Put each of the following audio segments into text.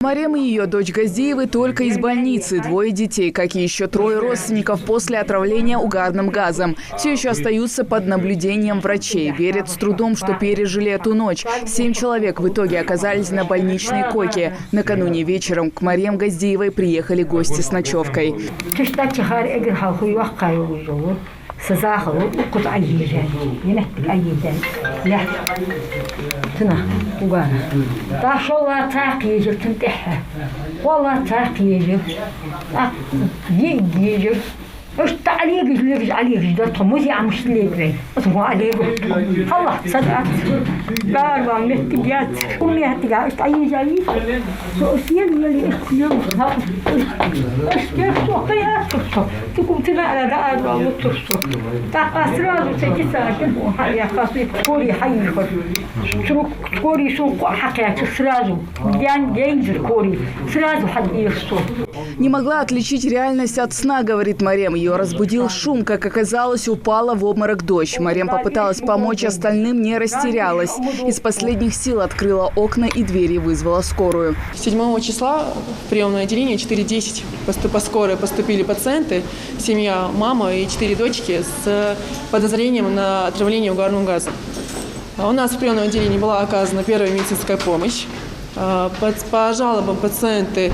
Марем и ее дочь Газдиевы только из больницы. Двое детей, как и еще трое родственников после отравления угарным газом. Все еще остаются под наблюдением врачей. Верят с трудом, что пережили эту ночь. 7 человек в итоге оказались на больничной койке. Накануне вечером к Марем Газдиевой приехали гости с ночевкой. Не могла отличить реальность от сна, говорит Марем. Ее разбудил шум. Как оказалось, упала в обморок дочь. Марем попыталась помочь остальным, не растерялась. Из последних сил открыла окна и двери, вызвала скорую. 7 числа в приемное отделение 4:10 по скорой поступили пациенты. Семья, мама и 4 дочки с подозрением на отравление угарным газом. У нас в приемном отделении была оказана первая медицинская помощь. По жалобам пациенты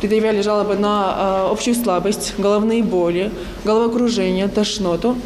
предъявляли жалобы на общую слабость, головные боли, головокружение, тошноту.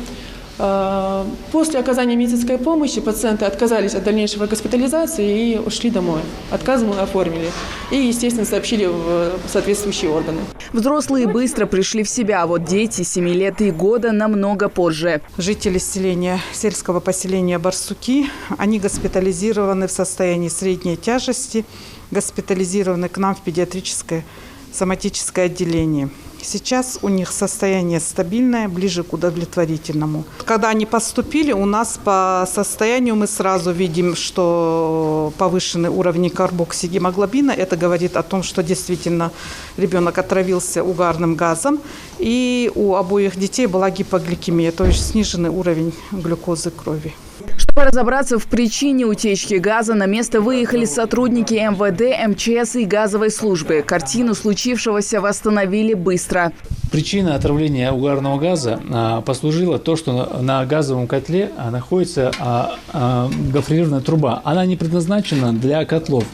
После оказания медицинской помощи пациенты отказались от дальнейшей госпитализации и ушли домой. Отказ мы оформили и, естественно, сообщили в соответствующие органы. Взрослые быстро пришли в себя, а вот дети 7 лет и года намного позже. Жители сельского поселения Барсуки, они госпитализированы в состоянии средней тяжести, госпитализированы к нам в педиатрическое соматическое отделение. Сейчас у них состояние стабильное, ближе к удовлетворительному. Когда они поступили, у нас по состоянию мы сразу видим, что повышены уровни карбоксигемоглобина. Это говорит о том, что действительно ребенок отравился угарным газом. И у обоих детей была гипогликемия, то есть сниженный уровень глюкозы крови. Чтобы разобраться в причине утечки газа, на место выехали сотрудники МВД, МЧС и газовой службы. Картину случившегося восстановили быстро. Причина отравления угарного газа послужила то, что на газовом котле находится гофрированная труба. Она не предназначена для котлов.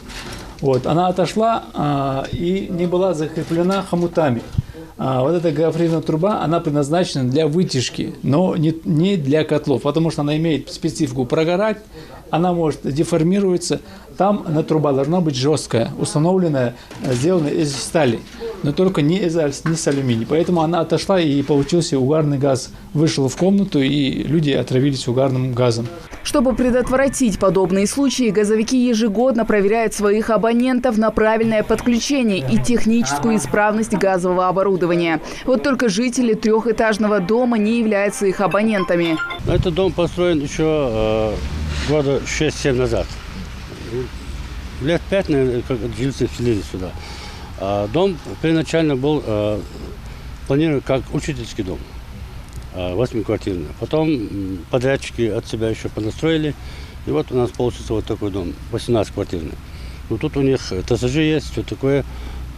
Она отошла и не была закреплена хомутами. Вот эта гофрированная труба, она предназначена для вытяжки, но не для котлов, потому что она имеет специфику прогорать, она может деформироваться. Там труба должна быть жесткая, установленная, сделана из стали, но только не с алюминия. Поэтому она отошла, и получился угарный газ. Вышел в комнату, и люди отравились угарным газом. Чтобы предотвратить подобные случаи, газовики ежегодно проверяют своих абонентов на правильное подключение и техническую исправность газового оборудования. Вот только жители трехэтажного дома не являются их абонентами. Этот дом построен еще года 6-7 назад. Лет 5, наверное, как жильцы вселились сюда. Дом первоначально был планирован как учительский дом, 8-квартирный. Потом подрядчики от себя еще понастроили. И вот у нас получится вот такой дом, 18-квартирный. Ну, тут у них этажи есть, все такое.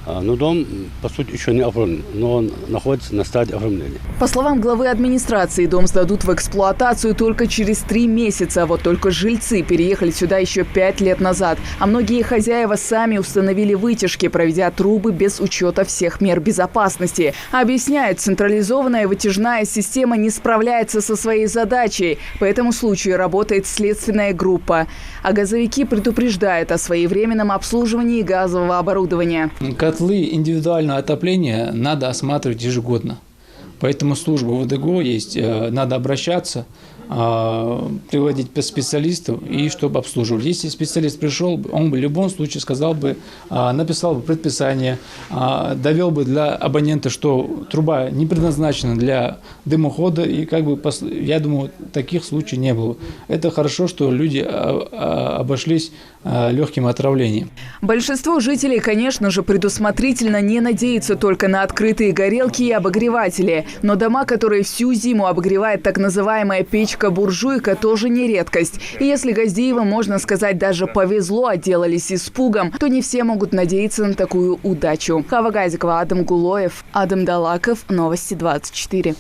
Но дом, по сути, еще не оформлен, но он находится на стадии оформления. По словам главы администрации, дом сдадут в эксплуатацию только через 3 месяца. Вот только жильцы переехали сюда еще 5 лет назад. А многие хозяева сами установили вытяжки, проведя трубы без учета всех мер безопасности. Объясняют, централизованная вытяжная система не справляется со своей задачей. По этому случаю работает следственная группа. А газовики предупреждают о своевременном обслуживании газового оборудования. Котлы индивидуального отопления надо осматривать ежегодно. Поэтому служба ВДГО есть, надо обращаться, приводить специалистов, и чтобы обслуживали. Если специалист пришел, он бы в любом случае сказал бы, написал бы предписание, довел бы для абонента, что труба не предназначена для дымохода, и я думаю, таких случаев не было. Это хорошо, что люди обошлись легким отравлением. Большинство жителей, конечно же, предусмотрительно не надеются только на открытые горелки и обогреватели. Но дома, которые всю зиму обогревает так называемая печь девка-буржуйка тоже не редкость. И если Газдиевым, можно сказать, даже повезло, отделались испугом, то не все могут надеяться на такую удачу. Хава Газикова, Адам Гулоев, Адам Далаков, Новости 24.